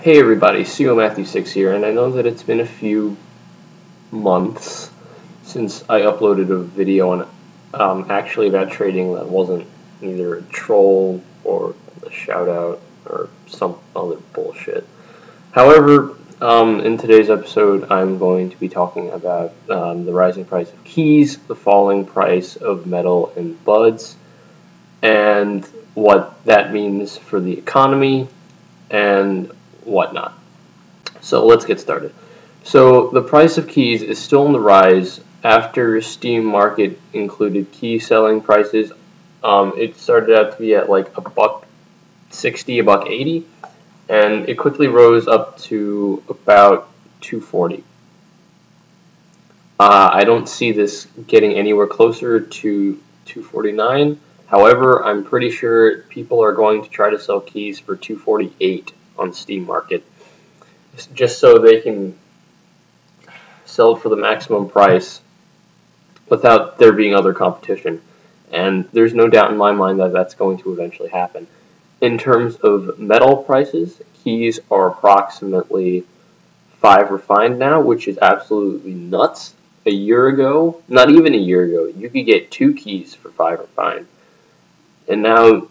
Hey everybody, CEO Matthew6 here, and I know that it's been a few months since I uploaded a video on actually about trading that wasn't either a troll or a shout out or some other bullshit. However, in today's episode, I'm going to be talking about the rising price of keys, the falling price of metal and buds, and what that means for the economy and whatnot. So let's get started. So the price of keys is still on the rise after Steam Market included key selling prices. It started out to be at like $1.60, $1.80, and it quickly rose up to about $2.40. I don't see this getting anywhere closer to $2.49. However, I'm pretty sure people are going to try to sell keys for $2.48 on Steam Market, just so they can sell for the maximum price without there being other competition. And there's no doubt in my mind that that's going to eventually happen. In terms of metal prices, keys are approximately 5 refined now, which is absolutely nuts. A year ago, not even a year ago, you could get 2 keys for 5 refined. And now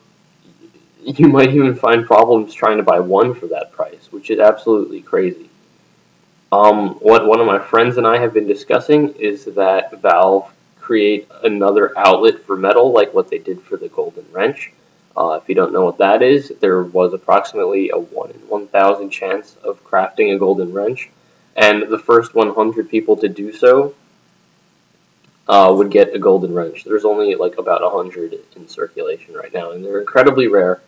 you might even find problems trying to buy 1 for that price, which is absolutely crazy. What one of my friends and I have been discussing is that Valve create another outlet for metal, like what they did for the Golden Wrench. If you don't know what that is, there was approximately a 1 in 1,000 chance of crafting a Golden Wrench, and the first 100 people to do so would get a Golden Wrench. There's only like about 100 in circulation right now, and they're incredibly rare,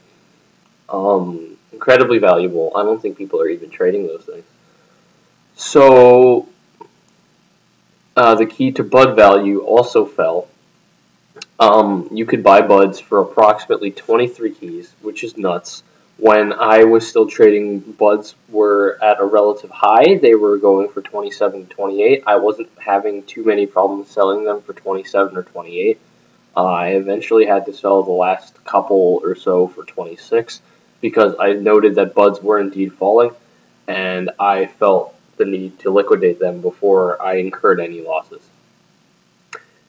incredibly valuable. I don't think people are even trading those things. So the key to bud value also fell. You could buy buds for approximately 23 keys, which is nuts. When I was still trading, buds were at a relative high. They were going for 27 to 28. I wasn't having too many problems selling them for 27 or 28. I eventually had to sell the last couple or so for 26 because I noted that buds were indeed falling, and I felt the need to liquidate them before I incurred any losses.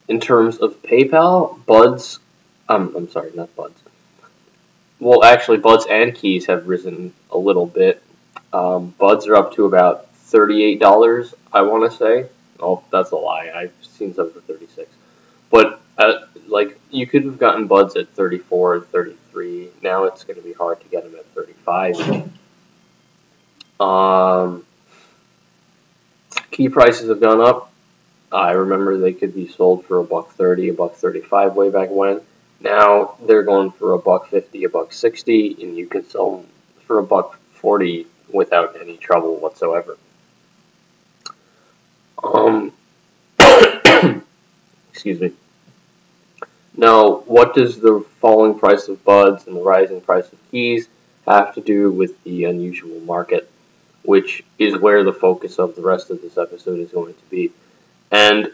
In terms of PayPal, buds, I'm sorry, not buds. Well, actually, buds and keys have risen a little bit. Buds are up to about $38, I want to say. Oh, that's a lie. I've seen some for 36. But, like, you could have gotten buds at 34, 33. Now it's going to be hard to get them at 35. Key prices have gone up. I remember they could be sold for $1.30, $1.35 way back when. Now they're going for $1.50, $1.60, and you can sell them for $1.40 without any trouble whatsoever. Excuse me. Now, what does the falling price of buds and the rising price of keys have to do with the unusual market, which is where the focus of the rest of this episode is going to be? And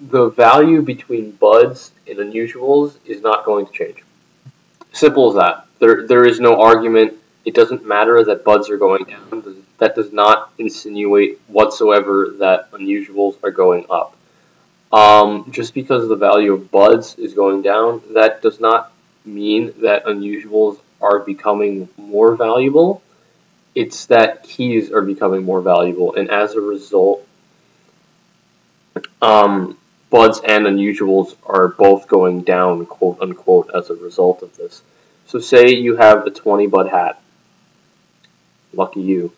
the value between buds and unusuals is not going to change. Simple as that. There is no argument. It doesn't matter that buds are going down. That does not insinuate whatsoever that unusuals are going up. Just because the value of buds is going down, that does not mean that unusuals are becoming more valuable. It's that keys are becoming more valuable, and as a result, buds and unusuals are both going down, quote unquote, as a result of this. So say you have a 20 bud hat. Lucky you.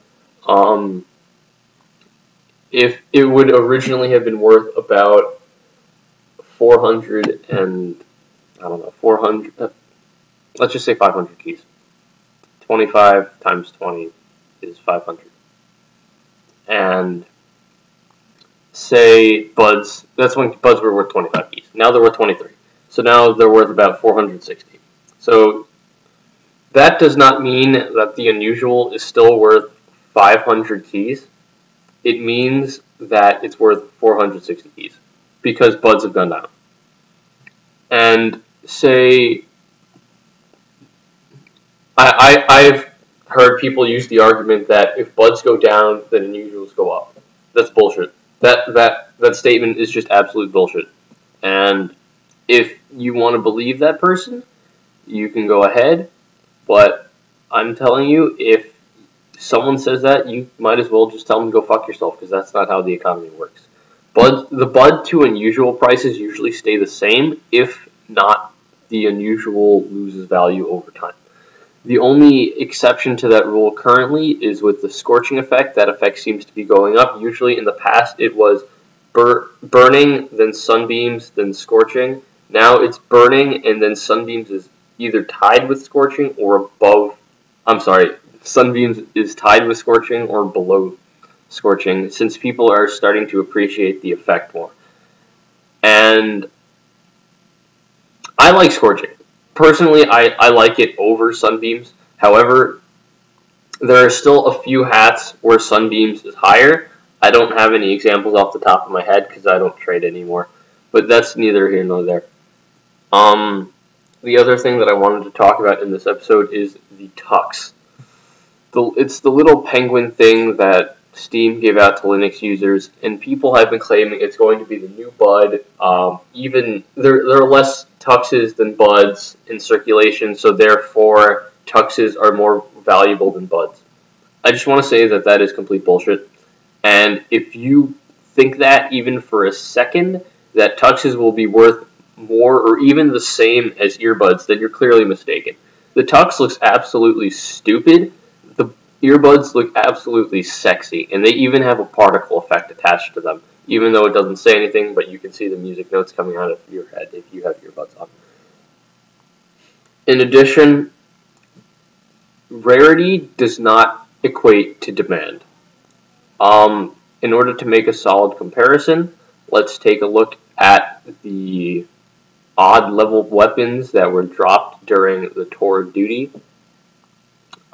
If it would originally have been worth about 400 and, I don't know, 400, let's just say 500 keys. 25 times 20 is 500. And say buds, that's when buds were worth 25 keys. Now they're worth 23. So now they're worth about 460. So that does not mean that the unusual is still worth 500 keys. It means that it's worth 460 keys because buds have gone down. And say I've heard people use the argument that if buds go down, then unusuals go up. That's bullshit. That statement is just absolute bullshit. And if you want to believe that person, you can go ahead. But I'm telling you, if someone says that, you might as well just tell them to go fuck yourself, because that's not how the economy works. The bud to unusual prices usually stay the same, if not the unusual loses value over time. The only exception to that rule currently is with the scorching effect. That effect seems to be going up. Usually in the past it was burning, then sunbeams, then scorching. Now it's burning, and then sunbeams is either tied with scorching or above. I'm sorry, sunbeams is tied with scorching or below scorching, since people are starting to appreciate the effect more. And I like scorching. Personally, I like it over sunbeams. However, there are still a few hats where sunbeams is higher. I don't have any examples off the top of my head because I don't trade anymore. But that's neither here nor there. The other thing that I wanted to talk about in this episode is the tux. It's the little penguin thing that Steam gave out to Linux users, and people have been claiming it's going to be the new bud. Even there are less tuxes than buds in circulation, so therefore tuxes are more valuable than buds. I just want to say that that is complete bullshit. And if you think that even for a second that tuxes will be worth more or even the same as earbuds, then you're clearly mistaken. The tux looks absolutely stupid. The earbuds look absolutely sexy, and they even have a particle effect attached to them, even though it doesn't say anything, but you can see the music notes coming out of your head if you have earbuds on. In addition, rarity does not equate to demand. In order to make a solid comparison, let's take a look at the odd level weapons that were dropped during the tour of duty.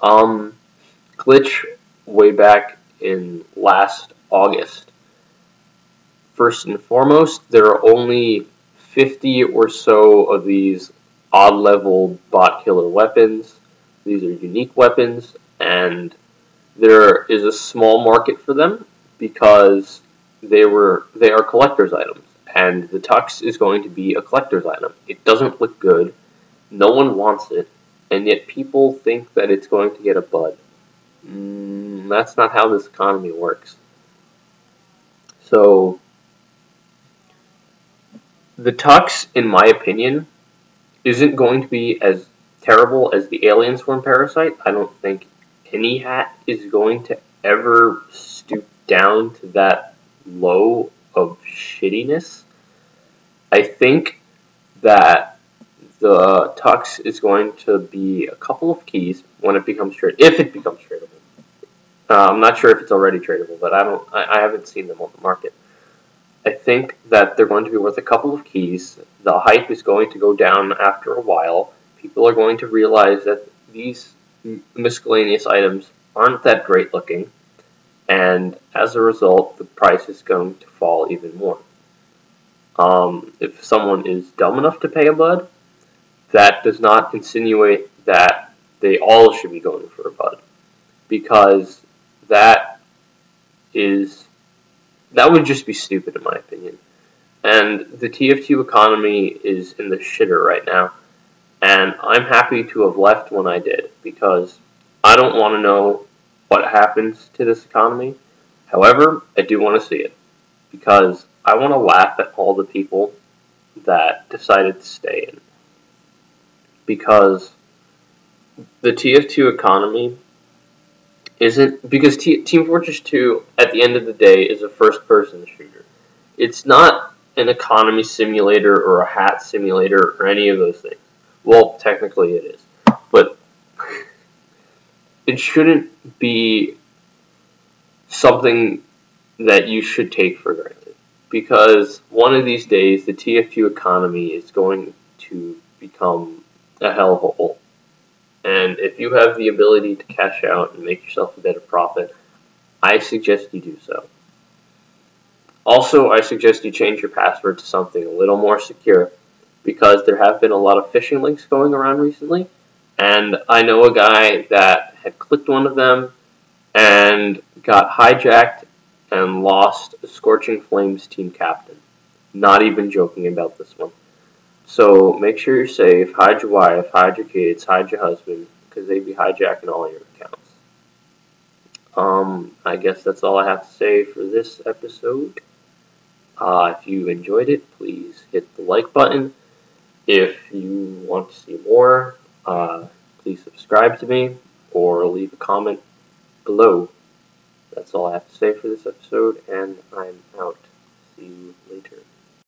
Glitch way back in last August. First and foremost, there are only 50 or so of these odd level bot killer weapons. These are unique weapons, and there is a small market for them because they are collector's items, and the tux is going to be a collector's item. It doesn't look good, no one wants it, and yet people think that it's going to get a bud. That's not how this economy works. So the tux, in my opinion, isn't going to be as terrible as the alien swarm parasite. I don't think any hat is going to ever stoop down to that low of shittiness. I think that the tux is going to be a couple of keys when it becomes tradable, if it becomes tradable. I'm not sure if it's already tradable, but I haven't seen them on the market. I think that they're going to be worth a couple of keys. The hype is going to go down after a while. People are going to realize that these miscellaneous items aren't that great looking, and as a result, the price is going to fall even more. If someone is dumb enough to pay a bud, that does not insinuate that they all should be going for a bud, because that would just be stupid in my opinion. And the TF2 economy is in the shitter right now, and I'm happy to have left when I did, because I don't want to know what happens to this economy. However, I do want to see it, because I want to laugh at all the people that decided to stay in. Because the TF2 economy isn't, because Team Fortress 2 at the end of the day is a first-person shooter. It's not an economy simulator or a hat simulator or any of those things. Well, technically it is, but it shouldn't be something that you should take for granted, because one of these days the TF2 economy is going to become a hell of a hole. And if you have the ability to cash out and make yourself a bit of profit, I suggest you do so. Also, I suggest you change your password to something a little more secure, because there have been a lot of phishing links going around recently, and I know a guy that had clicked one of them and got hijacked and lost a Scorching Flames team captain. Not even joking about this one. So make sure you're safe, hide your wife, hide your kids, hide your husband, because they'd be hijacking all your accounts. I guess that's all I have to say for this episode. If you enjoyed it, please hit the like button. If you want to see more, please subscribe to me or leave a comment below. That's all I have to say for this episode, and I'm out. See you later.